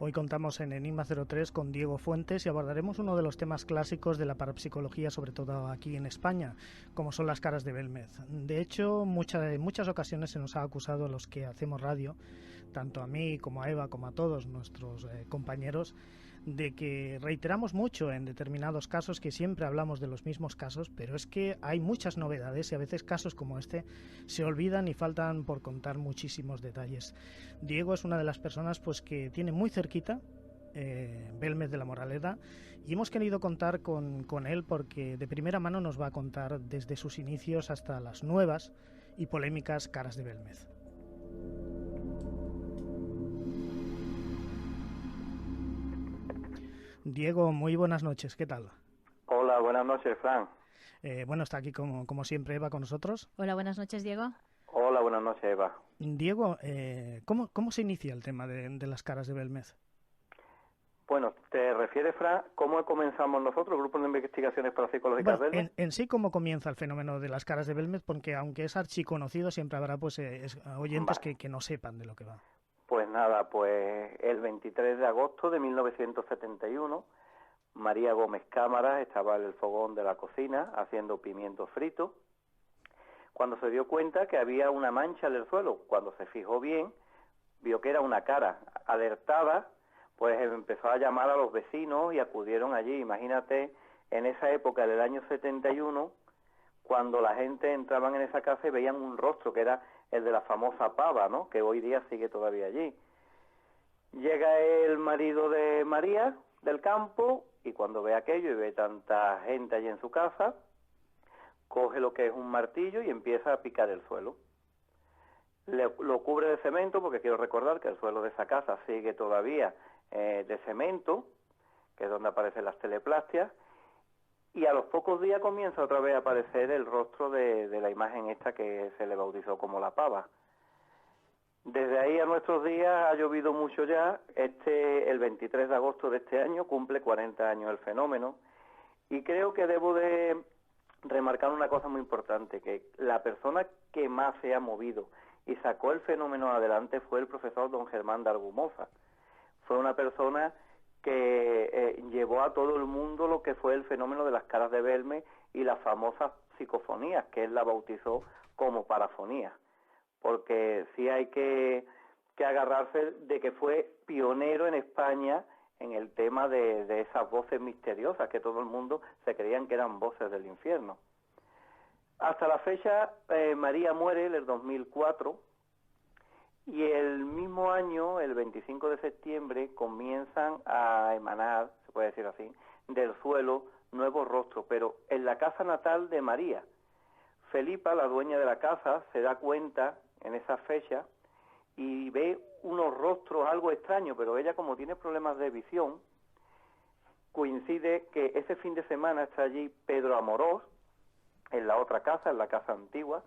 Hoy contamos en Enigma 03 con Diego Fuentes y abordaremos uno de los temas clásicos de la parapsicología, sobre todo aquí en España, como son las caras de Belmez. De hecho, en muchas ocasiones se nos ha acusado a los que hacemos radio, tanto a mí como a Eva, como a todos nuestros compañeros, de que reiteramos mucho en determinados casos, que siempre hablamos de los mismos casos, pero es que hay muchas novedades y a veces casos como este se olvidan y faltan por contar muchísimos detalles. Diego es una de las personas pues que tiene muy cerquita Belmez de la Moraleda, y hemos querido contar con él porque de primera mano nos va a contar desde sus inicios hasta las nuevas y polémicas caras de Belmez. Diego, muy buenas noches, ¿qué tal? Hola, buenas noches, Fran. Bueno, está aquí como siempre Eva con nosotros. Hola, buenas noches, Diego. Hola, buenas noches, Eva. Diego, ¿cómo se inicia el tema de las caras de Belmez? Bueno, ¿te refieres, Fran, cómo comenzamos nosotros, Grupo de Investigaciones Parapsicológicas Bueno, Belmez? en sí, ¿cómo comienza el fenómeno de las caras de Belmez? Porque aunque es archiconocido, siempre habrá pues oyentes Vale. que no sepan de lo que va. Pues nada, pues el 23 de agosto de 1971, María Gómez Cámaras estaba en el fogón de la cocina haciendo pimiento frito, cuando se dio cuenta que había una mancha en el suelo. Cuando se fijó bien, vio que era una cara. Alertada, pues empezó a llamar a los vecinos y acudieron allí. Imagínate, en esa época del año 71, cuando la gente entraba en esa casa y veían un rostro que era el de la famosa pava, ¿no?, que hoy día sigue todavía allí. Llega el marido de María del campo y cuando ve aquello y ve tanta gente allí en su casa, coge lo que es un martillo y empieza a picar el suelo. Lo cubre de cemento, porque quiero recordar que el suelo de esa casa sigue todavía de cemento, que es donde aparecen las teleplastias, y a los pocos días comienza otra vez a aparecer el rostro de la imagen esta que se le bautizó como la pava. Desde ahí a nuestros días ha llovido mucho ya. El 23 de agosto de este año cumple 40 años el fenómeno, y creo que debo de remarcar una cosa muy importante, que la persona que más se ha movido y sacó el fenómeno adelante fue el profesor don Germán de Argumosa. Fue una persona que llevó a todo el mundo lo que fue el fenómeno de las caras de Belmez y las famosas psicofonías, que él la bautizó como parafonía, porque sí hay que agarrarse de que fue pionero en España en el tema de esas voces misteriosas, que todo el mundo se creían que eran voces del infierno. Hasta la fecha, María muere en el 2004, y el mismo año, el 25 de septiembre, comienzan a emanar, se puede decir así, del suelo nuevos rostros, pero en la casa natal de María. Felipa, la dueña de la casa, se da cuenta en esa fecha y ve unos rostros algo extraños, pero ella, como tiene problemas de visión, coincide que ese fin de semana está allí Pedro Amorós, en la otra casa, en la casa antigua,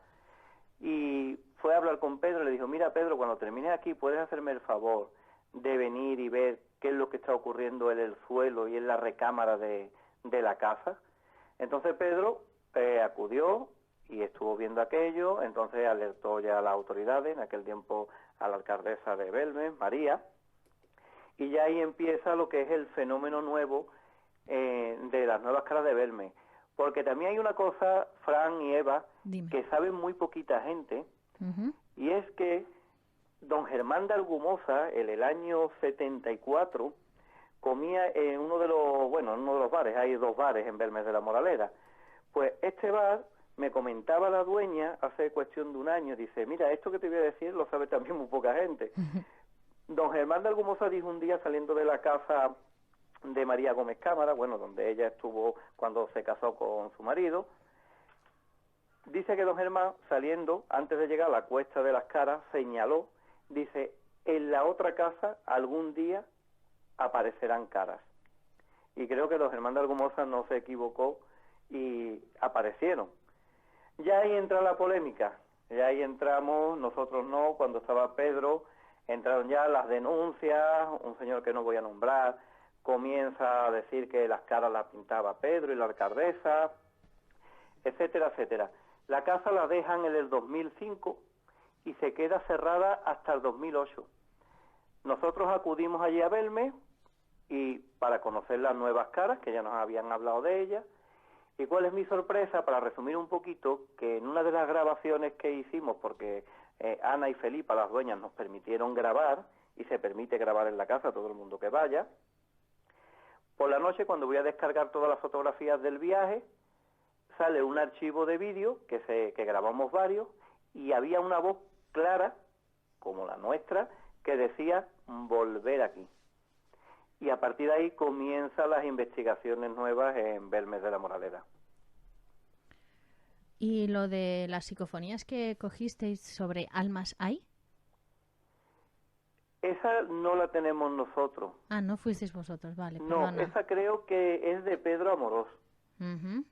y fue a hablar con Pedro y le dijo: mira, Pedro, cuando termines aquí, ¿puedes hacerme el favor de venir y ver qué es lo que está ocurriendo en el suelo y en la recámara de la casa? Entonces Pedro acudió y estuvo viendo aquello. Entonces alertó ya a las autoridades, en aquel tiempo a la alcaldesa de Belmez, María, y ya ahí empieza lo que es el fenómeno nuevo de las nuevas caras de Belmez. Porque también hay una cosa, Fran y Eva, Dime. que sabe muy poquita gente, y es que don Germán de Argumosa, en el año 74, comía en uno de los bares. Hay dos bares en Belmez de la Moraleda. Pues este bar, me comentaba la dueña hace cuestión de un año, dice: mira, esto que te voy a decir lo sabe también muy poca gente. Don Germán de Argumosa dijo un día, saliendo de la casa de María Gómez Cámara, donde ella estuvo cuando se casó con su marido, dice que don Germán, saliendo, antes de llegar a la Cuesta de las Caras, señaló, dice: en la otra casa algún día aparecerán caras. Y creo que don Germán de Argumosa no se equivocó y aparecieron. Ya ahí entra la polémica, ya ahí entramos, nosotros no, cuando estaba Pedro, entraron ya las denuncias. Un señor que no voy a nombrar comienza a decir que las caras las pintaba Pedro y la alcaldesa, etcétera, etcétera. La casa la dejan en el 2005 y se queda cerrada hasta el 2008. Nosotros acudimos allí a Belmez y para conocer las nuevas caras, que ya nos habían hablado de ellas. ¿Y cuál es mi sorpresa? Para resumir un poquito, que en una de las grabaciones que hicimos, porque Ana y Felipa, las dueñas, nos permitieron grabar, y se permite grabar en la casa a todo el mundo que vaya, por la noche, cuando voy a descargar todas las fotografías del viaje, sale un archivo de vídeo que grabamos varios, y había una voz clara, como la nuestra, que decía volver aquí. Y a partir de ahí comienzan las investigaciones nuevas en Belmez de la Moraleda. ¿Y lo de las psicofonías que cogisteis sobre almas hay? Esa no la tenemos nosotros. Ah, no fuisteis vosotros, vale, No, perdona. esa creo que es de Pedro Amorós. Uh-huh.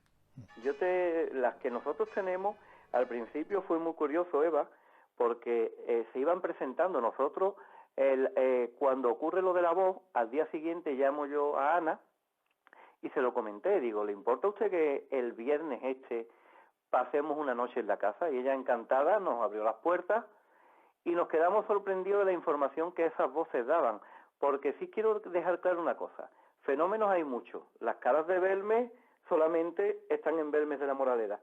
Las que nosotros tenemos, al principio fue muy curioso, Eva, porque se iban presentando. Nosotros, cuando ocurre lo de la voz, al día siguiente llamo yo a Ana y se lo comenté. Digo, ¿le importa a usted que el viernes pasemos una noche en la casa? Y ella, encantada, nos abrió las puertas y nos quedamos sorprendidos de la información que esas voces daban. Porque sí quiero dejar claro una cosa. Fenómenos hay muchos. Las caras de Belmez solamente están en Belmez de la Moraleda.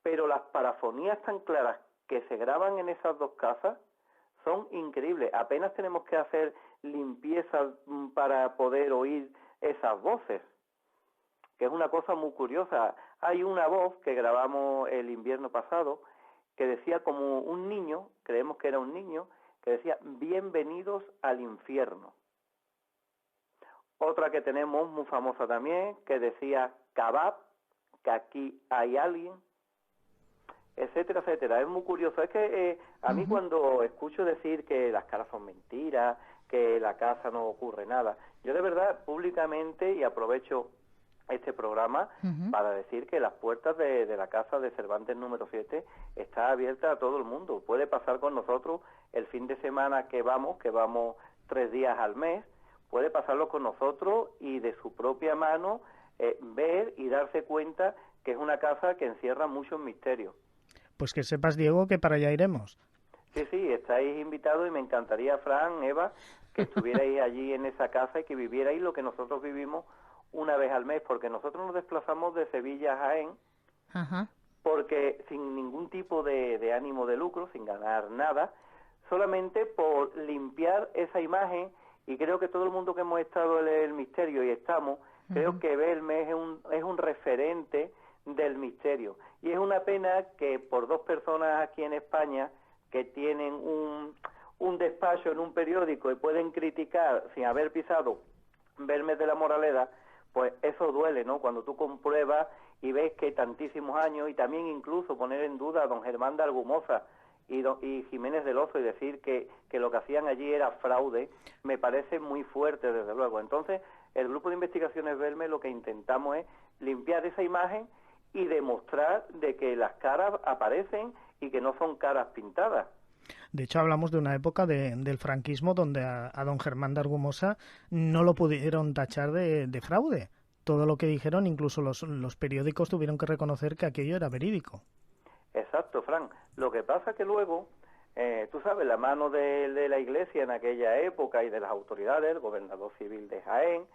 Pero las parafonías tan claras que se graban en esas dos casas son increíbles. Apenas tenemos que hacer limpieza para poder oír esas voces, que es una cosa muy curiosa. Hay una voz que grabamos el invierno pasado que decía como un niño, creemos que era un niño, que decía bienvenidos al infierno. Otra que tenemos muy famosa también, que decía kebab, que aquí hay alguien, etcétera, etcétera. Es muy curioso. Es que a mí cuando escucho decir que las caras son mentiras, que en la casa no ocurre nada, yo de verdad públicamente, y aprovecho este programa para decir que las puertas de la casa de Cervantes número 7 está abierta a todo el mundo. Puede pasar con nosotros el fin de semana que vamos 3 días al mes, puede pasarlo con nosotros y de su propia mano ver y darse cuenta que es una casa que encierra muchos misterios. Pues que sepas, Diego, que para allá iremos. Sí, estáis invitados y me encantaría, Fran, Eva, que estuvierais allí en esa casa y que vivierais lo que nosotros vivimos una vez al mes, porque nosotros nos desplazamos de Sevilla a Jaén, porque sin ningún tipo de ánimo de lucro, sin ganar nada, solamente por limpiar esa imagen, y creo que todo el mundo que hemos estado en el misterio y estamos, creo que Belmez es un referente del misterio. Y es una pena que por 2 personas aquí en España que tienen un despacho en un periódico y pueden criticar sin haber pisado Belmez de la Moraleda, pues eso duele, ¿no? Cuando tú compruebas y ves que tantísimos años, y también incluso poner en duda a don Germán de Argumosa y Jiménez del Oso y decir que lo que hacían allí era fraude, me parece muy fuerte, desde luego. Entonces, el Grupo de Investigaciones Belmez lo que intentamos es limpiar esa imagen y demostrar de que las caras aparecen y que no son caras pintadas. De hecho, hablamos de una época del franquismo donde a don Germán de Argumosa no lo pudieron tachar de fraude. Todo lo que dijeron, incluso los periódicos tuvieron que reconocer que aquello era verídico. Exacto, Fran. Lo que pasa que luego, tú sabes, la mano de la Iglesia en aquella época y de las autoridades, el gobernador civil de Jaén,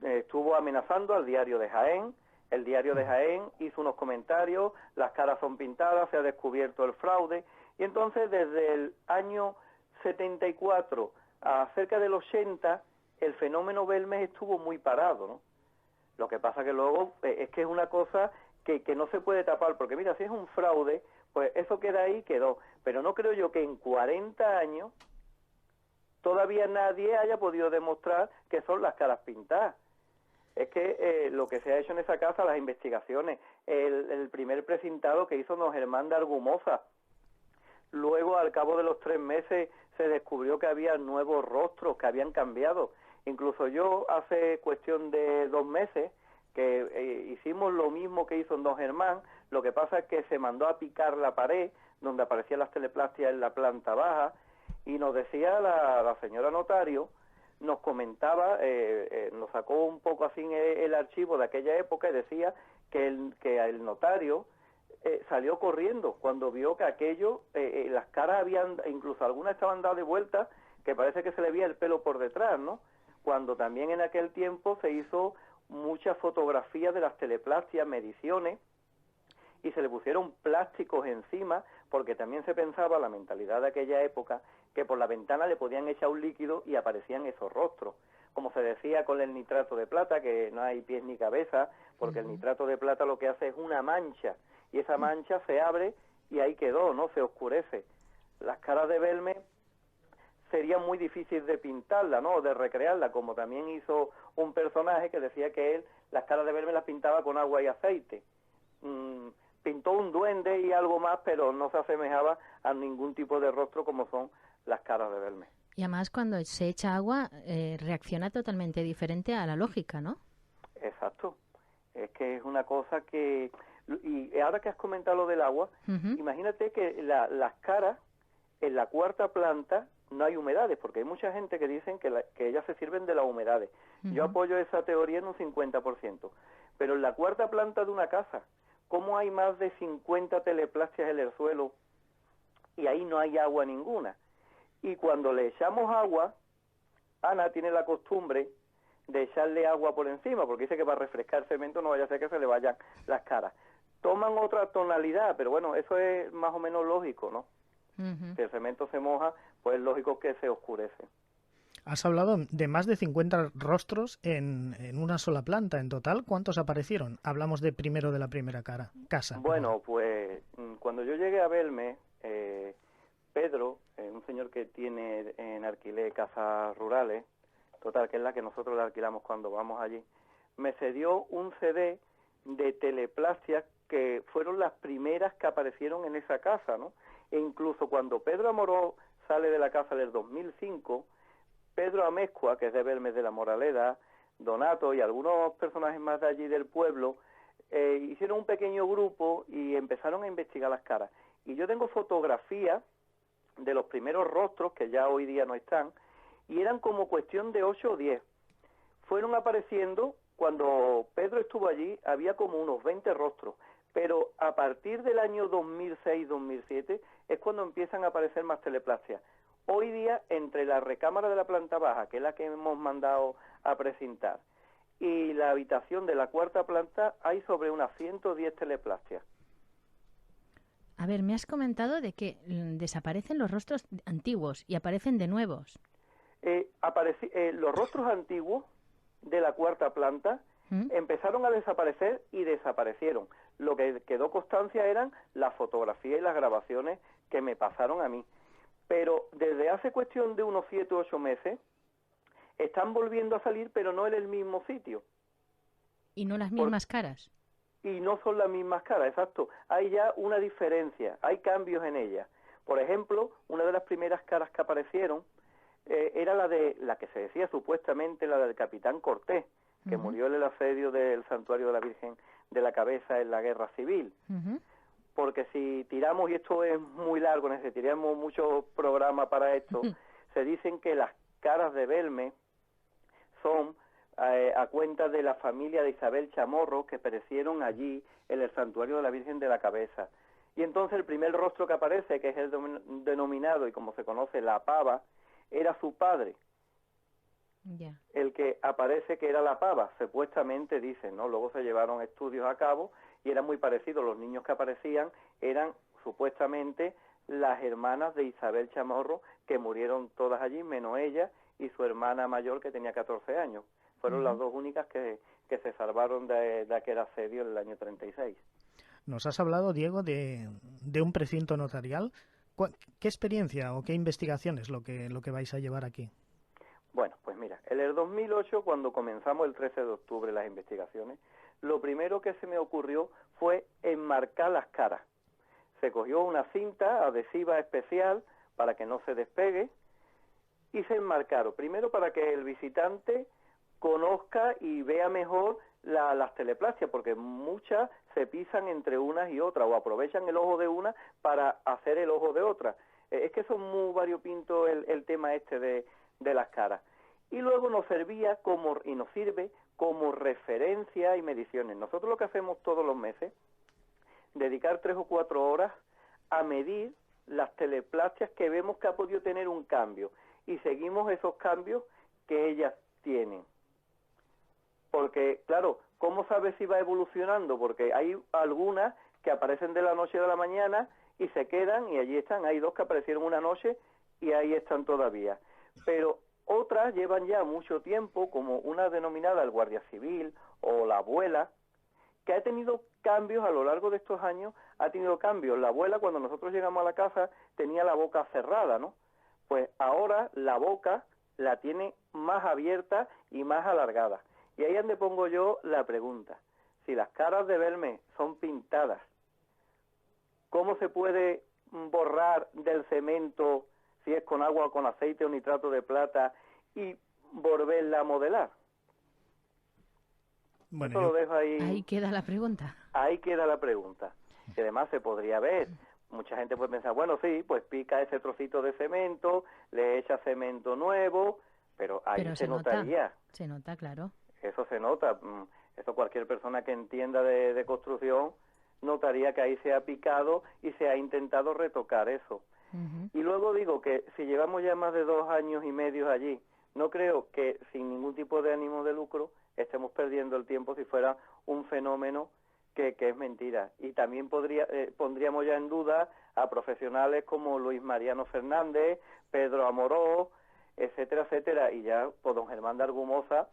estuvo amenazando al diario de Jaén. El diario de Jaén hizo unos comentarios, las caras son pintadas, se ha descubierto el fraude. Y entonces, desde el año 74 a cerca del 80, el fenómeno Belmez estuvo muy parado, ¿no? Lo que pasa que luego es que es una cosa que no se puede tapar, porque mira, si es un fraude, pues eso queda ahí, quedó. Pero no creo yo que en 40 años todavía nadie haya podido demostrar que son las caras pintadas. Es que lo que se ha hecho en esa casa, las investigaciones, el primer precintado que hizo don Germán de Argumosa, luego al cabo de los 3 meses se descubrió que había nuevos rostros que habían cambiado. Incluso yo hace cuestión de 2 meses que hicimos lo mismo que hizo don Germán, lo que pasa es que se mandó a picar la pared donde aparecían las teleplastias en la planta baja, y nos decía la señora notario, nos comentaba, nos sacó un poco así el archivo de aquella época y decía que el notario salió corriendo cuando vio que aquello, las caras habían, incluso algunas estaban dadas de vuelta, que parece que se le veía el pelo por detrás, ¿no? Cuando también en aquel tiempo se hizo muchas fotografías de las teleplastias, mediciones, y se le pusieron plásticos encima, porque también se pensaba, la mentalidad de aquella época, que por la ventana le podían echar un líquido y aparecían esos rostros. Como se decía con el nitrato de plata, que no hay pies ni cabeza, porque el nitrato de plata lo que hace es una mancha, y esa mancha se abre y ahí quedó, ¿no? Se oscurece. Las caras de Belmez sería muy difícil de pintarla, ¿no? O de recrearla, como también hizo un personaje que decía que él las caras de Belmez las pintaba con agua y aceite. Pintó un duende y algo más, pero no se asemejaba a ningún tipo de rostro como son las caras de Belmez. Y además cuando se echa agua reacciona totalmente diferente a la lógica, ¿no? Exacto. Es que es una cosa que... Y ahora que has comentado lo del agua, imagínate que las caras en la cuarta planta no hay humedades, porque hay mucha gente que dicen que ellas se sirven de las humedades. Yo apoyo esa teoría en un 50%. Pero en la cuarta planta de una casa, ¿cómo hay más de 50 teleplastias en el suelo y ahí no hay agua ninguna? Y cuando le echamos agua, Ana tiene la costumbre de echarle agua por encima, porque dice que para refrescar el cemento no vaya a ser que se le vayan las caras. Toman otra tonalidad, pero bueno, eso es más o menos lógico, ¿no? Si el cemento se moja, pues es lógico que se oscurece. Has hablado de más de 50 rostros en una sola planta. En total, ¿cuántos aparecieron? Hablamos de primero de la primera casa. Bueno, pues cuando yo llegué a Belmez, Pedro, un señor que tiene en alquiler casas rurales, total, que es la que nosotros le alquilamos cuando vamos allí, me cedió un CD de teleplastias que fueron las primeras que aparecieron en esa casa, ¿no? E incluso cuando Pedro Amorós sale de la casa del 2005, Pedro Amezcua, que es de Belmez de la Moraleda, Donato y algunos personajes más de allí del pueblo, hicieron un pequeño grupo y empezaron a investigar las caras. Y yo tengo fotografías de los primeros rostros, que ya hoy día no están, y eran como cuestión de 8 o 10. Fueron apareciendo, cuando Pedro estuvo allí, había como unos 20 rostros, pero a partir del año 2006-2007 es cuando empiezan a aparecer más teleplastias. Hoy día, entre la recámara de la planta baja, que es la que hemos mandado a precintar, y la habitación de la cuarta planta, hay sobre unas 110 teleplastias. A ver, me has comentado de que desaparecen los rostros antiguos y aparecen de nuevos. Los rostros antiguos de la cuarta planta empezaron a desaparecer y desaparecieron. Lo que quedó constancia eran las fotografías y las grabaciones que me pasaron a mí. Pero desde hace cuestión de unos 7 u 8 meses están volviendo a salir, pero no en el mismo sitio. ¿Y no las mismas caras? Y no son las mismas caras, exacto. Hay ya una diferencia, hay cambios en ellas. Por ejemplo, una de las primeras caras que aparecieron era la que se decía supuestamente la del capitán Cortés, que murió en el asedio del santuario de la Virgen de la Cabeza en la Guerra Civil. Porque si tiramos, y esto es muy largo, necesitaríamos muchos programas para esto, se dicen que las caras de Belmez son a cuenta de la familia de Isabel Chamorro, que perecieron allí en el santuario de la Virgen de la Cabeza. Y entonces el primer rostro que aparece, que es el denominado y como se conoce la pava, era su padre. El que aparece que era la pava, supuestamente dicen, ¿no? Luego se llevaron estudios a cabo y era muy parecido. Los niños que aparecían eran supuestamente las hermanas de Isabel Chamorro, que murieron todas allí, menos ella y su hermana mayor, que tenía 14 años. Fueron las dos únicas que se salvaron de aquel asedio en el año 36. Nos has hablado, Diego, de un precinto notarial. ¿Qué experiencia o qué investigación es lo que vais a llevar aquí? Bueno, pues mira, en el 2008, cuando comenzamos el 13 de octubre las investigaciones, lo primero que se me ocurrió fue enmarcar las caras. Se cogió una cinta adhesiva especial para que no se despegue y se enmarcaron. Primero para que el visitante conozca y vea mejor las teleplastias, porque muchas se pisan entre unas y otras o aprovechan el ojo de una para hacer el ojo de otra. Es que son muy variopinto el tema este de las caras. Y luego nos servía y nos sirve como referencia y mediciones. Nosotros lo que hacemos todos los meses, dedicar 3 o 4 horas a medir las teleplastias que vemos que ha podido tener un cambio. y seguimos esos cambios que ellas tienen. Porque, claro, ¿cómo sabes si va evolucionando? Porque hay algunas que aparecen de la noche a la mañana y se quedan y allí están. Hay 2 que aparecieron una noche y ahí están todavía. Pero otras llevan ya mucho tiempo, como una denominada el guardia civil o la abuela, que ha tenido cambios a lo largo de estos años, ha tenido cambios. La abuela, cuando nosotros llegamos a la casa, tenía la boca cerrada, ¿no? Pues ahora la boca la tiene más abierta y más alargada. Y ahí es donde pongo yo la pregunta. Si las caras de Belmez son pintadas, ¿cómo se puede borrar del cemento, si es con agua, con aceite o nitrato de plata, y volverla a modelar? Bueno, Eso lo dejo ahí. Ahí queda la pregunta. Ahí queda la pregunta. Y además se podría ver. Mucha gente puede pensar, bueno, sí, pues pica ese trocito de cemento, le echa cemento nuevo, pero ahí Pero se notaría. Se nota, claro. Eso se nota. Eso cualquier persona que entienda de construcción notaría que ahí se ha picado y se ha intentado retocar eso. Y luego digo que si llevamos ya más de 2 años y medio allí, no creo que sin ningún tipo de ánimo de lucro estemos perdiendo el tiempo si fuera un fenómeno que es mentira. Y también pondríamos ya en duda a profesionales como Luis Mariano Fernández, Pedro Amorós, etcétera, etcétera, y ya por don Germán de Argumosa,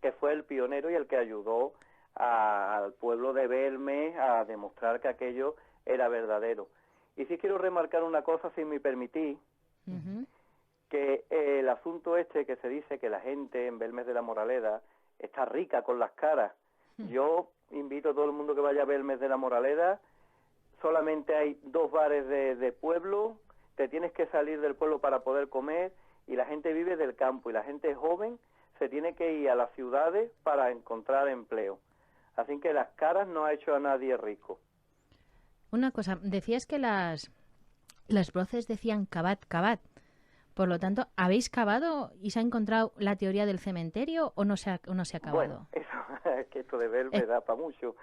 que fue el pionero y el que ayudó al pueblo de Belmez a demostrar que aquello era verdadero. Y sí quiero remarcar una cosa, si me permitís, que el asunto que se dice que la gente en Belmez de la Moraleda está rica con las caras. Yo invito a todo el mundo que vaya a Belmez de la Moraleda. Solamente hay 2 bares de pueblo, te tienes que salir del pueblo para poder comer, y la gente vive del campo, y la gente joven se tiene que ir a las ciudades para encontrar empleo. Así que las caras no ha hecho a nadie rico. Una cosa, decías que las voces decían cavat, cavat. Por lo tanto, ¿habéis cavado y se ha encontrado la teoría del cementerio o no se ha acabado? Bueno, eso, es que esto de Belmez da para mucho.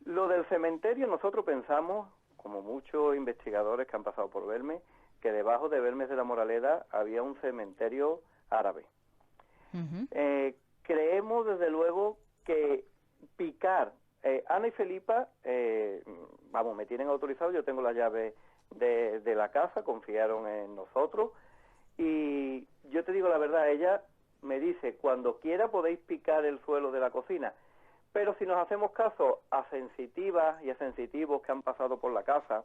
Lo del cementerio, nosotros pensamos, como muchos investigadores que han pasado por Belmez, que debajo de Belmez de la Moraleda había un cementerio árabe. Creemos, desde luego, que picar... Ana y Felipa, me tienen autorizado, yo tengo la llave de la casa, confiaron en nosotros, y yo te digo la verdad, ella me dice, cuando quiera podéis picar el suelo de la cocina, pero si nos hacemos caso a sensitivas y a sensitivos que han pasado por la casa,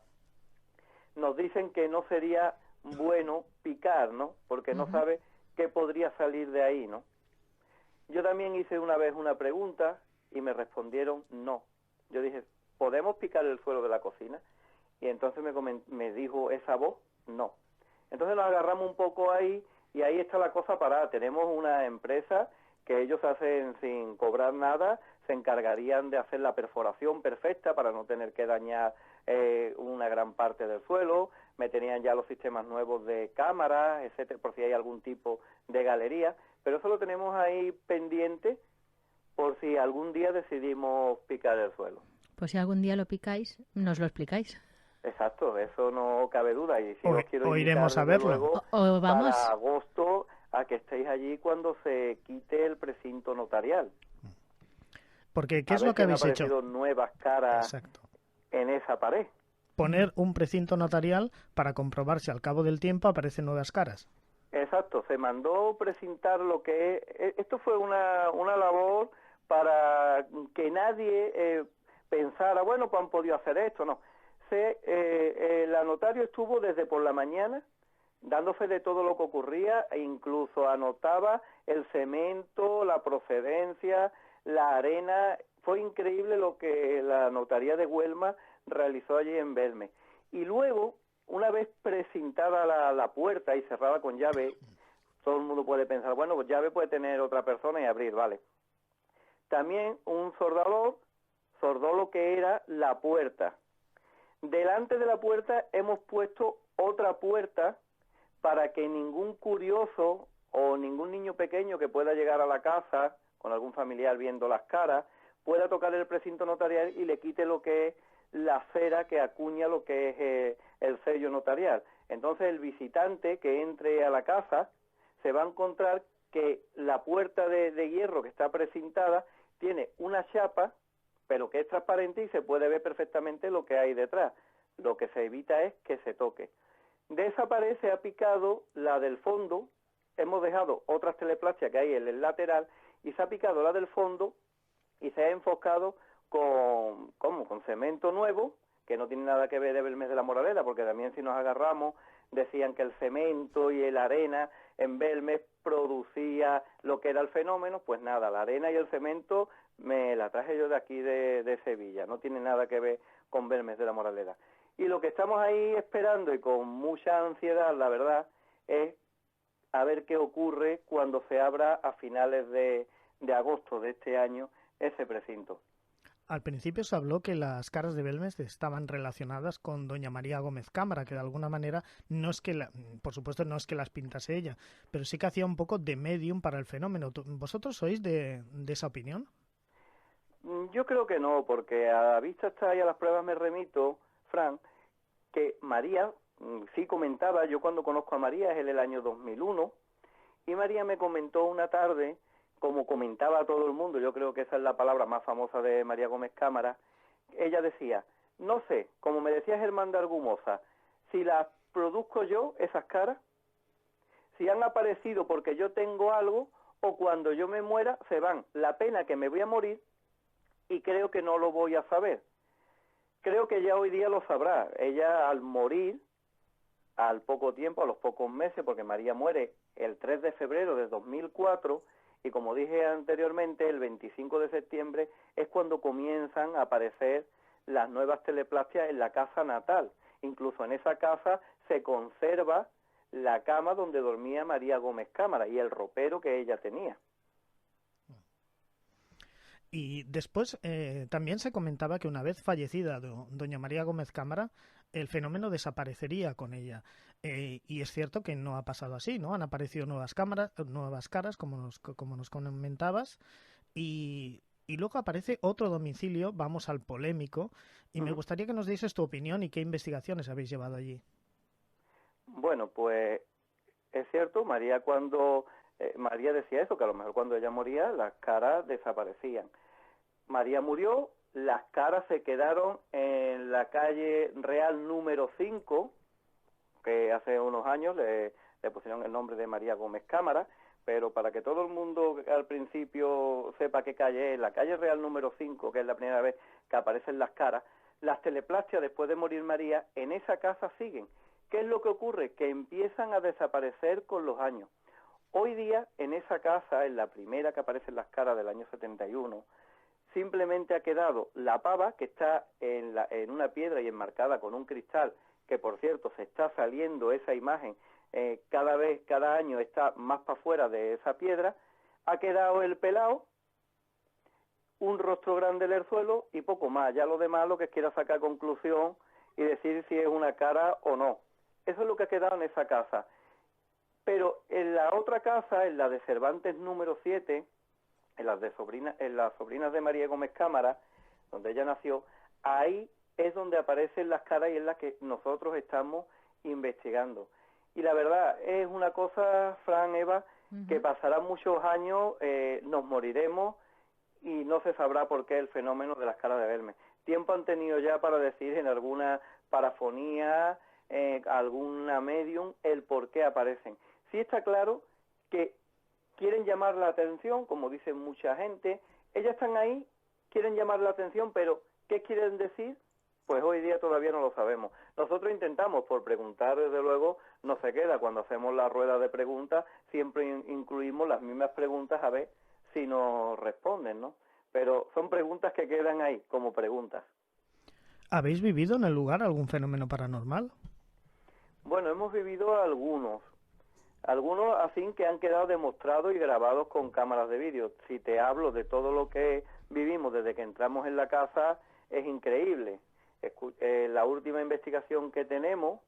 nos dicen que no sería bueno picar, ¿no? Porque no sabe qué podría salir de ahí, ¿no? Yo también hice una vez una pregunta y me respondieron no. Yo dije, ¿podemos picar el suelo de la cocina? Y entonces me dijo esa voz, no. Entonces nos agarramos un poco ahí y ahí está la cosa parada. Tenemos una empresa que ellos hacen sin cobrar nada, se encargarían de hacer la perforación perfecta para no tener que dañar una gran parte del suelo, meterían ya los sistemas nuevos de cámaras, etcétera, por si hay algún tipo de galería, pero eso lo tenemos ahí pendiente por si algún día decidimos picar el suelo. Pues si algún día lo picáis, nos lo explicáis. Exacto, eso no cabe duda. Y si os quiero iremos a verlo. Luego, O vamos. Para agosto, a que estéis allí cuando se quite el precinto notarial. Porque, ¿qué es lo que habéis hecho? Han aparecido nuevas caras. Exacto. En esa pared. Poner un precinto notarial para comprobar si al cabo del tiempo aparecen nuevas caras. Exacto, se mandó precintar lo que es... Esto fue una labor para que nadie pensara, bueno, pues han podido hacer esto, no. La notario estuvo desde por la mañana dando fe de todo lo que ocurría e incluso anotaba el cemento, la procedencia, la arena. Fue increíble lo que la notaría de Huelma realizó allí en Belmez. Y luego, una vez precintada la puerta y cerrada con llave, todo el mundo puede pensar, bueno, pues llave puede tener otra persona y abrir, vale. También un sordalo lo que era la puerta. Delante de la puerta hemos puesto otra puerta para que ningún curioso o ningún niño pequeño que pueda llegar a la casa con algún familiar viendo las caras pueda tocar el precinto notarial y le quite lo que es la cera que acuña lo que es el sello notarial. Entonces el visitante que entre a la casa se va a encontrar que la puerta de hierro que está precintada tiene una chapa, pero que es transparente y se puede ver perfectamente lo que hay detrás. Lo que se evita es que se toque. De esa pared se ha picado la del fondo, hemos dejado otras teleplastias que hay en el lateral y se ha picado la del fondo y se ha enfocado con cemento nuevo, que no tiene nada que ver de Belmez de la Moraleda, porque también si nos agarramos decían que el cemento y la arena en Belmez producía lo que era el fenómeno. Pues nada, la arena y el cemento me la traje yo de aquí de Sevilla, no tiene nada que ver con Belmez de la Moraleda. Y lo que estamos ahí esperando y con mucha ansiedad, la verdad, es a ver qué ocurre cuando se abra a finales de agosto de este año ese precinto. Al principio se habló que las caras de Belmez estaban relacionadas con doña María Gómez Cámara, que de alguna manera no es que, por supuesto, no es que las pintase ella, pero sí que hacía un poco de medium para el fenómeno. ¿Vosotros sois de esa opinión? Yo creo que no, porque a vista está y a las pruebas me remito, Fran, que María sí comentaba, yo cuando conozco a María es en el año 2001, y María me comentó una tarde, como comentaba a todo el mundo, yo creo que esa es la palabra más famosa de María Gómez Cámara, ella decía, no sé, como me decía Germán de Argumosa, si las produzco yo, esas caras, si han aparecido porque yo tengo algo, o cuando yo me muera, se van. La pena que me voy a morir, y creo que no lo voy a saber. Creo que ya hoy día lo sabrá. Ella al morir, al poco tiempo, a los pocos meses, porque María muere el 3 de febrero de 2004, y como dije anteriormente, el 25 de septiembre es cuando comienzan a aparecer las nuevas teleplastias en la casa natal. Incluso en esa casa se conserva la cama donde dormía María Gómez Cámara y el ropero que ella tenía. Y después también se comentaba que una vez fallecida doña María Gómez Cámara, el fenómeno desaparecería con ella. Y es cierto que no ha pasado así, ¿no? Han aparecido nuevas caras, como nos comentabas, y luego aparece otro domicilio, vamos al polémico, y me gustaría que nos dieses tu opinión y qué investigaciones habéis llevado allí. Bueno, pues es cierto, María María decía eso, que a lo mejor cuando ella moría las caras desaparecían. María murió, las caras se quedaron en la calle Real número 5, que hace unos años le pusieron el nombre de María Gómez Cámara, pero para que todo el mundo al principio sepa qué calle es, la calle Real número 5, que es la primera vez que aparecen las caras, las teleplastias después de morir María en esa casa siguen. ¿Qué es lo que ocurre? Que empiezan a desaparecer con los años. Hoy día, en esa casa, en la primera que aparecen las caras del año 71, simplemente ha quedado la pava, que está en una piedra y enmarcada con un cristal, que por cierto se está saliendo esa imagen, cada año está más para afuera de esa piedra. Ha quedado el pelao, un rostro grande en el suelo y poco más. Ya lo demás lo que quiera sacar conclusión y decir si es una cara o no. Eso es lo que ha quedado en esa casa. Pero en la otra casa, en la de Cervantes número 7, en las sobrinas de María Gómez Cámara, donde ella nació, ahí es donde aparecen las caras y es la que nosotros estamos investigando. Y la verdad es una cosa, Fran, Eva, que pasarán muchos años, nos moriremos y no se sabrá por qué el fenómeno de las caras de Belmez. Tiempo han tenido ya para decir en alguna parafonía, alguna medium, el por qué aparecen. Sí está claro que quieren llamar la atención, como dice mucha gente. Ellas están ahí, quieren llamar la atención, pero ¿qué quieren decir? Pues hoy día todavía no lo sabemos. Nosotros intentamos, por preguntar, desde luego, no se queda. Cuando hacemos la rueda de preguntas, siempre incluimos las mismas preguntas a ver si nos responden, ¿no? Pero son preguntas que quedan ahí, como preguntas. ¿Habéis vivido en el lugar algún fenómeno paranormal? Bueno, hemos vivido algunos así que han quedado demostrados y grabados con cámaras de vídeo. Si te hablo de todo lo que vivimos desde que entramos en la casa, es increíble. La última investigación que tenemos,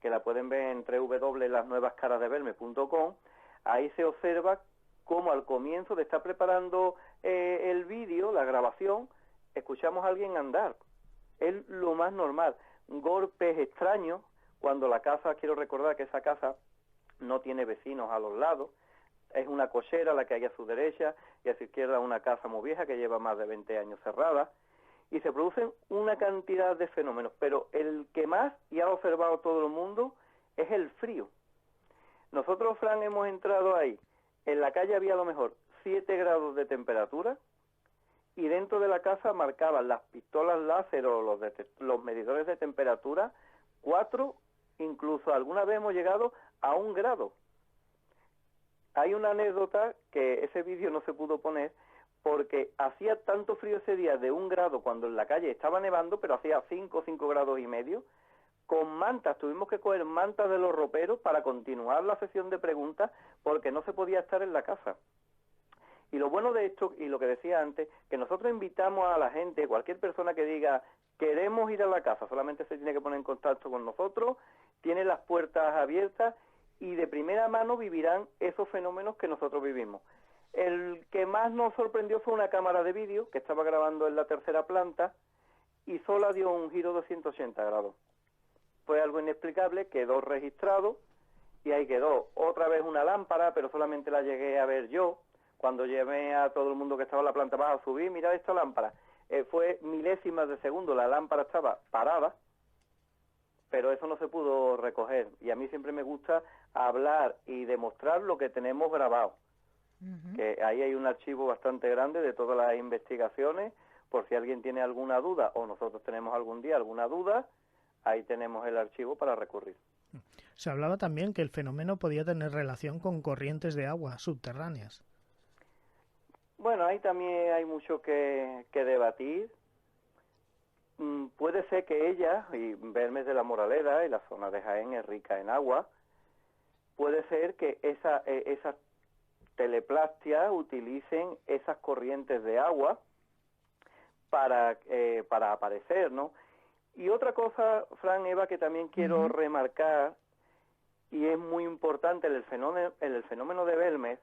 que la pueden ver en www.lasnuevascarasdebelmez.com, ahí se observa cómo al comienzo de estar preparando el vídeo, la grabación, escuchamos a alguien andar. Es lo más normal. Golpes extraños, cuando la casa, quiero recordar que esa casa no tiene vecinos a los lados, es una cochera la que hay a su derecha y a su izquierda una casa muy vieja que lleva más de 20 años cerrada, y se producen una cantidad de fenómenos, pero el que más, y ha observado todo el mundo, es el frío. Nosotros, Fran, hemos entrado ahí, en la calle había a lo mejor 7 grados de temperatura, y dentro de la casa marcaban las pistolas láser o los medidores de temperatura 4, incluso alguna vez hemos llegado a 1 grado. Hay una anécdota que ese vídeo no se pudo poner porque hacía tanto frío ese día de 1 grado cuando en la calle estaba nevando, pero hacía 5 grados y medio, con mantas, tuvimos que coger mantas de los roperos para continuar la sesión de preguntas porque no se podía estar en la casa. Y lo bueno de esto, y lo que decía antes, que nosotros invitamos a la gente, cualquier persona que diga queremos ir a la casa, solamente se tiene que poner en contacto con nosotros, tiene las puertas abiertas y de primera mano vivirán esos fenómenos que nosotros vivimos. El que más nos sorprendió fue una cámara de vídeo que estaba grabando en la 3ª planta y sola dio un giro de 180 grados. Fue algo inexplicable, quedó registrado y ahí quedó. Otra vez una lámpara, pero solamente la llegué a ver yo. Cuando llevé a todo el mundo que estaba en la planta baja a subir, mirad esta lámpara. Fue milésimas de segundo, la lámpara estaba parada, pero eso no se pudo recoger. Y a mí siempre me gusta hablar y demostrar lo que tenemos grabado. Que ahí hay un archivo bastante grande de todas las investigaciones, por si alguien tiene alguna duda o nosotros tenemos algún día alguna duda, ahí tenemos el archivo para recurrir. Se hablaba también que el fenómeno podía tener relación con corrientes de agua subterráneas. Bueno, ahí también hay mucho que debatir. Puede ser que ella, y Belmez de la Moraleda, y la zona de Jaén es rica en agua, puede ser que esas teleplastias utilicen esas corrientes de agua para aparecer, ¿no? Y otra cosa, Fran, Eva, que también quiero remarcar, y es muy importante en el fenómeno de Belmez,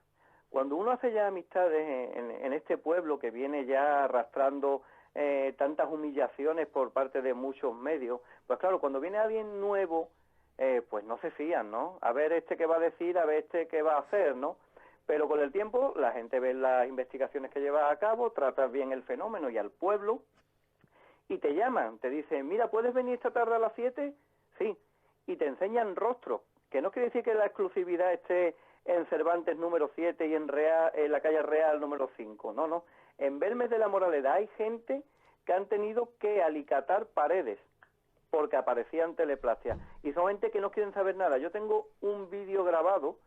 cuando uno hace ya amistades en este pueblo que viene ya arrastrando tantas humillaciones por parte de muchos medios, pues claro, cuando viene alguien nuevo, pues no se fían, ¿no? A ver este qué va a decir, a ver este qué va a hacer, ¿no? Pero con el tiempo la gente ve las investigaciones que llevas a cabo, tratas bien el fenómeno y al pueblo, y te llaman, te dicen, mira, ¿puedes venir esta tarde a las 7? Sí, y te enseñan rostros, que no quiere decir que la exclusividad esté en Cervantes número 7 y en la calle Real número 5, no. En Belmez de la Moraleda hay gente que han tenido que alicatar paredes porque aparecían teleplastias, y son gente que no quieren saber nada. Yo tengo un vídeo grabado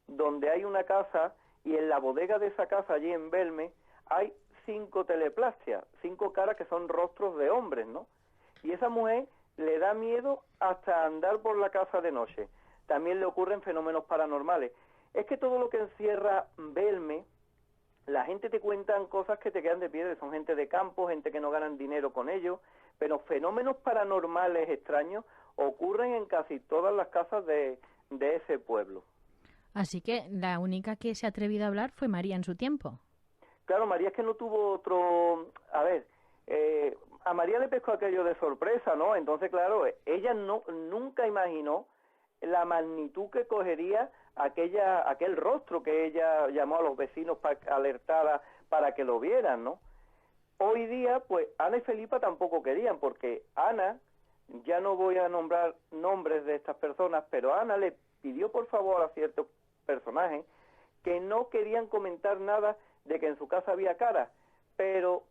donde hay una casa y en la bodega de esa casa allí en Belmez hay 5 teleplastias, 5 caras que son rostros de hombres, ¿no? Y esa mujer le da miedo hasta andar por la casa de noche. También le ocurren fenómenos paranormales. Es que todo lo que encierra Belmez, la gente te cuentan cosas que te quedan de piedra, son gente de campo, gente que no ganan dinero con ello, pero fenómenos paranormales extraños ocurren en casi todas las casas de ese pueblo. Así que la única que se ha atrevido a hablar fue María en su tiempo. Claro, María es que no tuvo otro... A ver, a María le pescó aquello de sorpresa, ¿no? Entonces, claro, ella nunca imaginó la magnitud que cogería aquel rostro que ella llamó a los vecinos para alertar para que lo vieran, ¿no? Hoy día, pues, Ana y Felipa tampoco querían, porque Ana, ya no voy a nombrar nombres de estas personas, pero Ana le pidió por favor a ciertos personajes que no querían comentar nada de que en su casa había cara, pero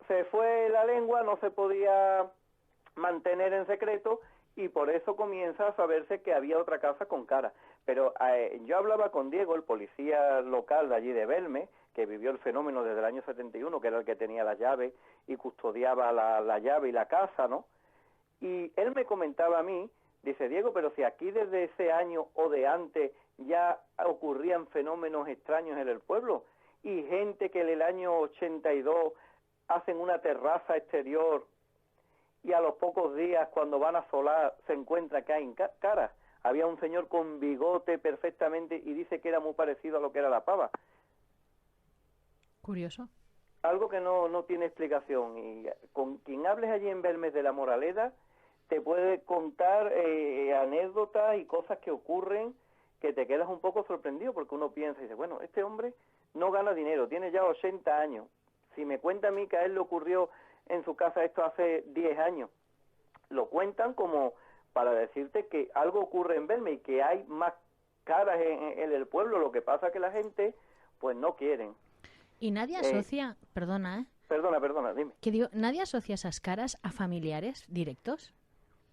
se fue la lengua, no se podía mantener en secreto, y por eso comienza a saberse que había otra casa con cara. Pero yo hablaba con Diego, el policía local de allí de Belmez, que vivió el fenómeno desde el año 71, que era el que tenía la llave y custodiaba la llave y la casa, ¿no? Y él me comentaba a mí, dice, Diego, pero si aquí desde ese año o de antes ya ocurrían fenómenos extraños en el pueblo, y gente que en el año 82 hacen una terraza exterior y a los pocos días cuando van a solar se encuentra que hay caras. Había un señor con bigote perfectamente y dice que era muy parecido a lo que era la pava. Curioso. Algo que no tiene explicación, y con quien hables allí en Belmez de la Moraleda te puede contar anécdotas y cosas que ocurren que te quedas un poco sorprendido, porque uno piensa y dice, bueno, este hombre no gana dinero, tiene ya 80 años. Si me cuenta a mí que a él le ocurrió en su casa esto hace 10 años, lo cuentan como para decirte que algo ocurre en Belme y que hay más caras en el pueblo. Lo que pasa que la gente pues no quieren. Y nadie asocia, perdona, Perdona, dime. que digo, ¿nadie asocia esas caras a familiares directos?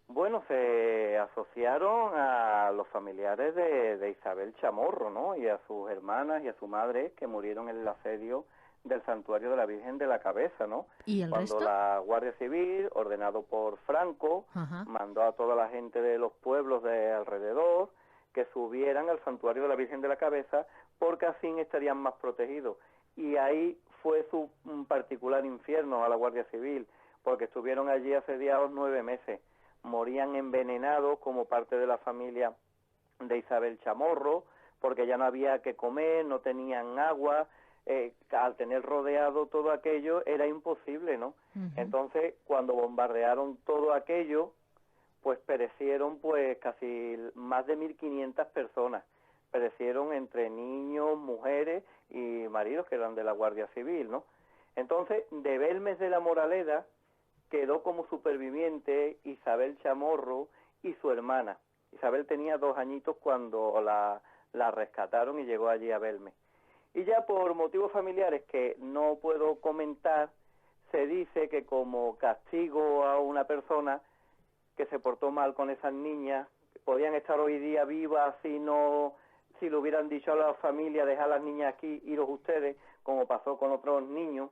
Bueno, se asociaron a los familiares de Isabel Chamorro, ¿no? Y a sus hermanas y a su madre, que murieron en el asedio del santuario de la Virgen de la Cabeza, ¿no? ¿Y el Cuando resto? la Guardia Civil, ordenado por Franco, mandó a toda la gente de los pueblos de alrededor que subieran al santuario de la Virgen de la Cabeza, porque así estarían más protegidos. Y ahí fue su particular infierno a la Guardia Civil, porque estuvieron allí asediados 9 meses. Morían envenenados como parte de la familia de Isabel Chamorro, porque ya no había que comer, no tenían agua, al tener rodeado todo aquello era imposible, ¿no? Entonces, cuando bombardearon todo aquello, pues perecieron pues casi más de 1.500 personas. Perecieron entre niños, mujeres y maridos que eran de la Guardia Civil, ¿no? Entonces, de Belmes de la Moraleda quedó como superviviente Isabel Chamorro y su hermana. Isabel tenía 2 añitos cuando la rescataron y llegó allí a Belmes. Y ya por motivos familiares que no puedo comentar, se dice que como castigo a una persona que se portó mal con esas niñas, podían estar hoy día vivas si le hubieran dicho a la familia, dejad a las niñas aquí, iros ustedes, como pasó con otros niños,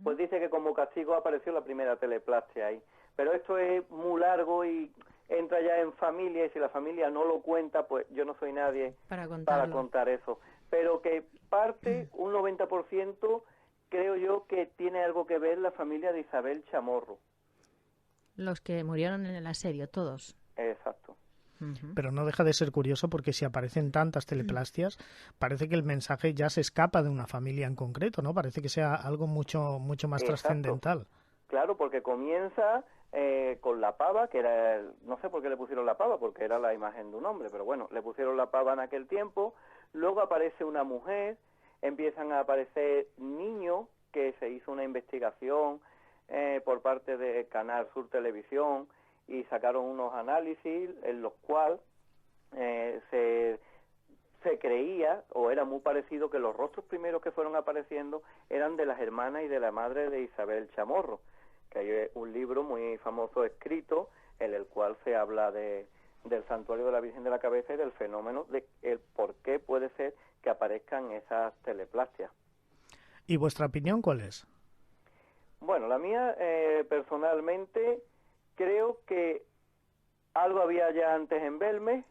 pues dice que como castigo apareció la primera teleplastia ahí. Pero esto es muy largo y entra ya en familia, y si la familia no lo cuenta, pues yo no soy nadie para contar eso. Pero que parte, un 90%, creo yo que tiene algo que ver la familia de Isabel Chamorro. Los que murieron en el asedio, todos. Exacto. Pero no deja de ser curioso porque si aparecen tantas teleplastias, parece que el mensaje ya se escapa de una familia en concreto, ¿no? Parece que sea algo mucho más trascendental. Claro, porque comienza con la pava, que era, no sé por qué le pusieron la pava, porque era la imagen de un hombre, pero bueno, le pusieron la pava en aquel tiempo. Luego aparece una mujer, empiezan a aparecer niños, que se hizo una investigación por parte de Canal Sur Televisión, y sacaron unos análisis en los cuales se creía, o era muy parecido, que los rostros primeros que fueron apareciendo eran de las hermanas y de la madre de Isabel Chamorro, que hay un libro muy famoso escrito en el cual se habla del santuario de la Virgen de la Cabeza y del fenómeno de el por qué puede ser que aparezcan esas teleplastias. ¿Y vuestra opinión cuál es? Bueno, la mía personalmente creo que algo había ya antes en Belmes,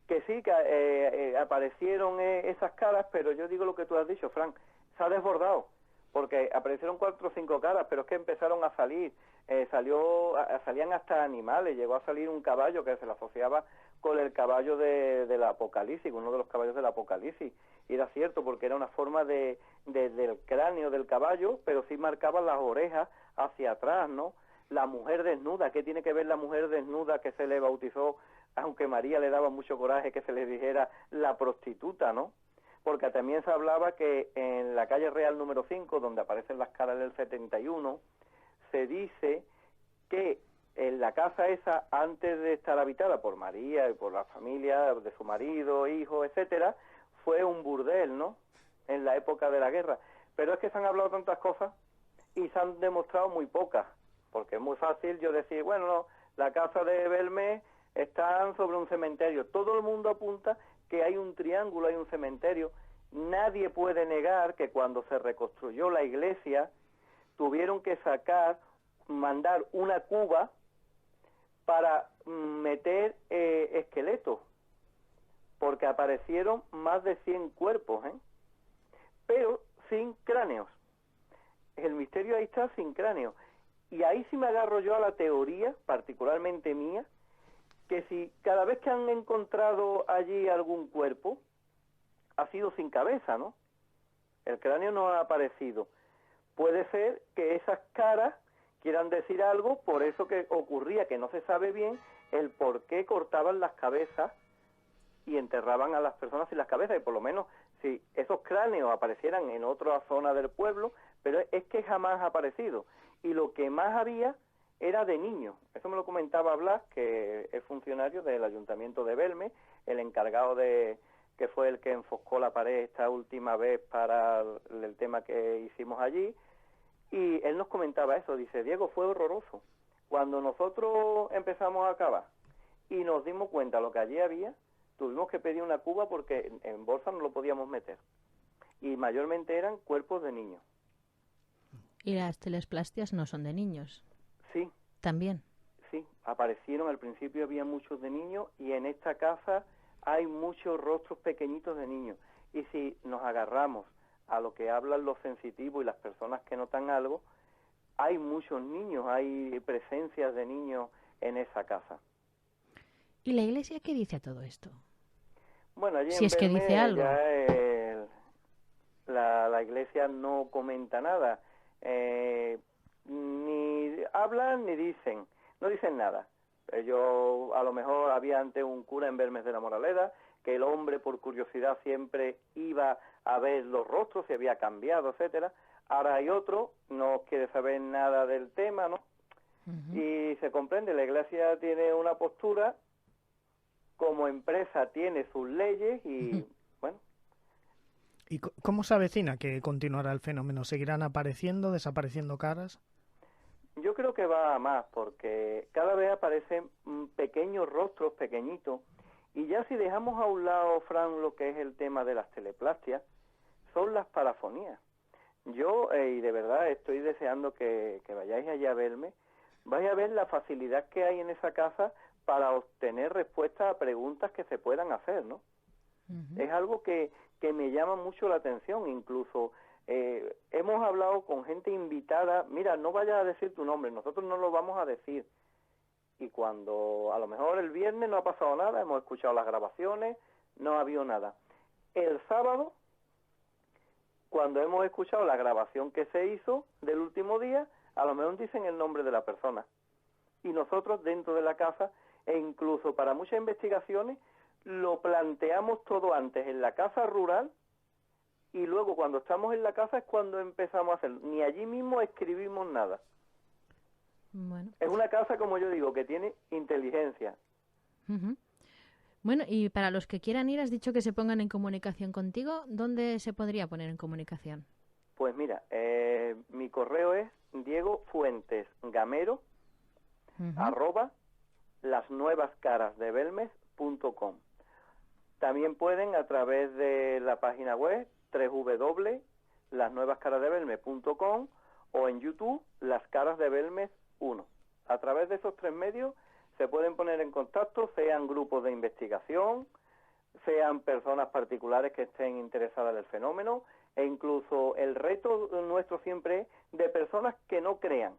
que sí, que aparecieron esas caras, pero yo digo lo que tú has dicho, Frank, se ha desbordado, porque aparecieron 4 o 5 caras, pero es que empezaron a salir, salían hasta animales, llegó a salir un caballo que se le asociaba con el caballo del Apocalipsis, uno de los caballos del Apocalipsis, y era cierto, porque era una forma del cráneo del caballo, pero sí marcaban las orejas hacia atrás, ¿no? La mujer desnuda, ¿qué tiene que ver la mujer desnuda que se le bautizó, aunque María le daba mucho coraje que se le dijera la prostituta, ¿no? Porque también se hablaba que en la calle Real número 5, donde aparecen las caras del 71, se dice que en la casa esa, antes de estar habitada por María y por la familia de su marido, hijos, etcétera, fue un burdel, ¿no?, en la época de la guerra. Pero es que se han hablado tantas cosas y se han demostrado muy pocas, porque es muy fácil yo decir, bueno, no, la casa de Belmes está sobre un cementerio. Todo el mundo apunta que hay un triángulo, hay un cementerio. Nadie puede negar que cuando se reconstruyó la iglesia tuvieron que mandar una cuba para meter esqueletos, porque aparecieron más de 100 cuerpos, pero sin cráneos. El misterio ahí está, sin cráneo. Y ahí sí me agarro yo a la teoría, particularmente mía, que si cada vez que han encontrado allí algún cuerpo, ha sido sin cabeza, ¿no? El cráneo no ha aparecido. Puede ser que esas caras quieran decir algo, por eso que ocurría, que no se sabe bien el por qué cortaban las cabezas y enterraban a las personas sin las cabezas, y por lo menos si esos cráneos aparecieran en otra zona del pueblo, pero es que jamás ha aparecido. Y lo que más había era de niños. Eso me lo comentaba Blas, que es funcionario del Ayuntamiento de Belme, el encargado de, que fue el que enfoscó la pared esta última vez para el tema que hicimos allí, y él nos comentaba eso, dice, Diego, fue horroroso. Cuando nosotros empezamos a cavar y nos dimos cuenta de lo que allí había, tuvimos que pedir una cuba porque en bolsa no lo podíamos meter. Y mayormente eran cuerpos de niños. ¿Y las telesplastias no son de niños? Sí. ¿También? Sí, aparecieron, al principio había muchos de niños y en esta casa hay muchos rostros pequeñitos de niños. Y si nos agarramos a lo que hablan los sensitivos y las personas que notan algo, hay muchos niños, hay presencias de niños en esa casa. ¿Y la Iglesia qué dice a todo esto? Bueno, allí si en es que Belme dice algo. Ya la Iglesia no comenta nada. Ni hablan ni dicen, no dicen nada. Ellos, a lo mejor había antes un cura en Belmes de la Moraleda, que el hombre por curiosidad siempre iba a ver los rostros, si había cambiado, etcétera. Ahora hay otro, no quiere saber nada del tema, ¿no? Y se comprende, la Iglesia tiene una postura, como empresa tiene sus leyes y, bueno. ¿Y cómo se avecina que continuará el fenómeno? ¿Seguirán apareciendo, desapareciendo caras? Yo creo que va a más, porque cada vez aparecen pequeños rostros, pequeñitos, y ya si dejamos a un lado, Fran, lo que es el tema de las teleplastias, son las parafonías. Yo, y de verdad estoy deseando que vayáis allá a verme, vais a ver la facilidad que hay en esa casa para obtener respuestas a preguntas que se puedan hacer, ¿no? Es algo que me llama mucho la atención, incluso hemos hablado con gente invitada, mira, no vayas a decir tu nombre, nosotros no lo vamos a decir. Y cuando a lo mejor el viernes no ha pasado nada, hemos escuchado las grabaciones, no ha habido nada. El sábado, cuando hemos escuchado la grabación que se hizo del último día, a lo mejor dicen el nombre de la persona. Y nosotros dentro de la casa, e incluso para muchas investigaciones, lo planteamos todo antes en la casa rural, y luego cuando estamos en la casa es cuando empezamos a hacerlo. Ni allí mismo escribimos nada. Bueno. Es una casa, como yo digo, que tiene inteligencia. Bueno, y para los que quieran ir, has dicho que se pongan en comunicación contigo. ¿Dónde se podría poner en comunicación? Pues mira, mi correo es diegofuentesgamero @lasnuevascarasdebelmes.com. También pueden a través de la página web www.lasnuevascarasdebelmes.com o en YouTube Las Caras de Belmes 1. A través de esos 3 medios se pueden poner en contacto, sean grupos de investigación, sean personas particulares que estén interesadas en el fenómeno, e incluso el reto nuestro siempre es de personas que no crean.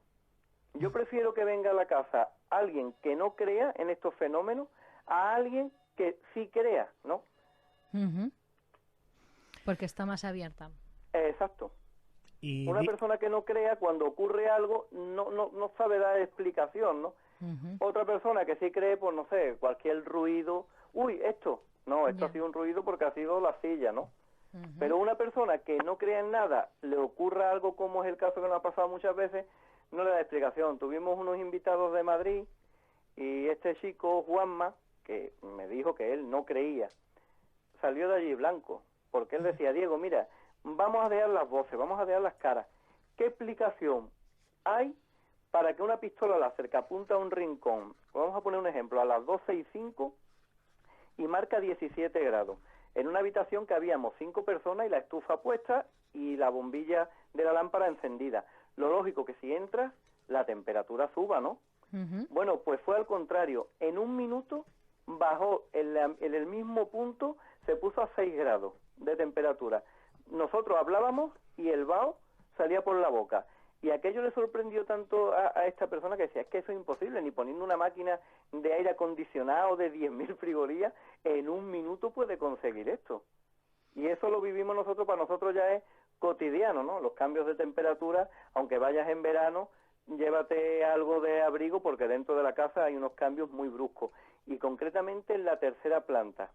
Yo prefiero que venga a la casa alguien que no crea en estos fenómenos a alguien que sí crea, ¿no? Porque está más abierta. Exacto. Y una persona que no crea, cuando ocurre algo, no sabe dar explicación, ¿no? Otra persona que sí cree, pues no sé, cualquier ruido, uy, esto ha sido un ruido porque ha sido la silla, ¿no? Pero una persona que no cree en nada, le ocurra algo como es el caso que nos ha pasado muchas veces, no le da explicación. Tuvimos unos invitados de Madrid y este chico, Juanma, que me dijo que él no creía, salió de allí blanco, porque él decía, Diego, mira, vamos a dejar las voces, vamos a dejar las caras. ¿Qué explicación hay para que una pistola láser que apunta a un rincón, vamos a poner un ejemplo, a las 12:05 y marca 17 grados, en una habitación que habíamos 5 personas y la estufa puesta y la bombilla de la lámpara encendida? Lo lógico que si entras, la temperatura suba, ¿no? Bueno, pues fue al contrario. En un minuto bajó en el mismo punto, se puso a 6 grados de temperatura. Nosotros hablábamos y el vaho salía por la boca. Y aquello le sorprendió tanto a esta persona que decía, es que eso es imposible, ni poniendo una máquina de aire acondicionado de 10.000 frigorías, en un minuto puede conseguir esto. Y eso lo vivimos nosotros, para nosotros ya es cotidiano, ¿no? Los cambios de temperatura, aunque vayas en verano, llévate algo de abrigo porque dentro de la casa hay unos cambios muy bruscos. Y concretamente en la tercera planta,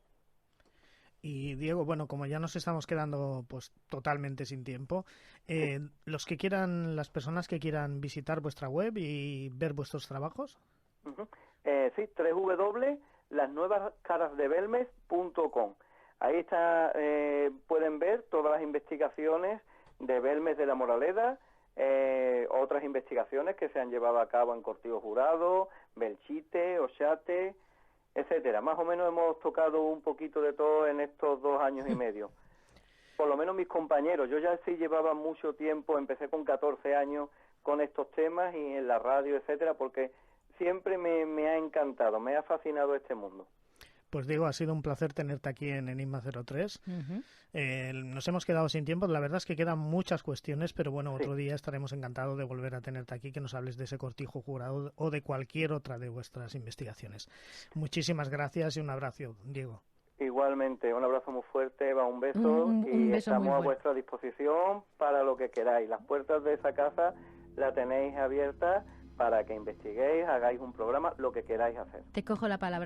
Y Diego, bueno, como ya nos estamos quedando pues totalmente sin tiempo, las personas que quieran visitar vuestra web y ver vuestros trabajos. Sí, www.lasnuevascarasdebelmes.com. Ahí está, pueden ver todas las investigaciones de Belmes de la Moraleda, otras investigaciones que se han llevado a cabo en Cortijo Jurado, Belchite, Oxate, etcétera. Más o menos hemos tocado un poquito de todo en estos 2 años y medio. Por lo menos mis compañeros, yo ya sí llevaba mucho tiempo, empecé con 14 años con estos temas y en la radio, etcétera, porque siempre me ha encantado, me ha fascinado este mundo. Pues Diego, ha sido un placer tenerte aquí en Enigma 03. Nos hemos quedado sin tiempo, la verdad es que quedan muchas cuestiones, pero bueno, otro día estaremos encantados de volver a tenerte aquí, que nos hables de ese Cortijo Jurado o de cualquier otra de vuestras investigaciones. Muchísimas gracias y un abrazo, Diego. Igualmente, un abrazo muy fuerte, Eva, un beso, y beso estamos a vuestra disposición para lo que queráis. Las puertas de esa casa la tenéis abiertas para que investiguéis, hagáis un programa, lo que queráis hacer. Te cojo la palabra.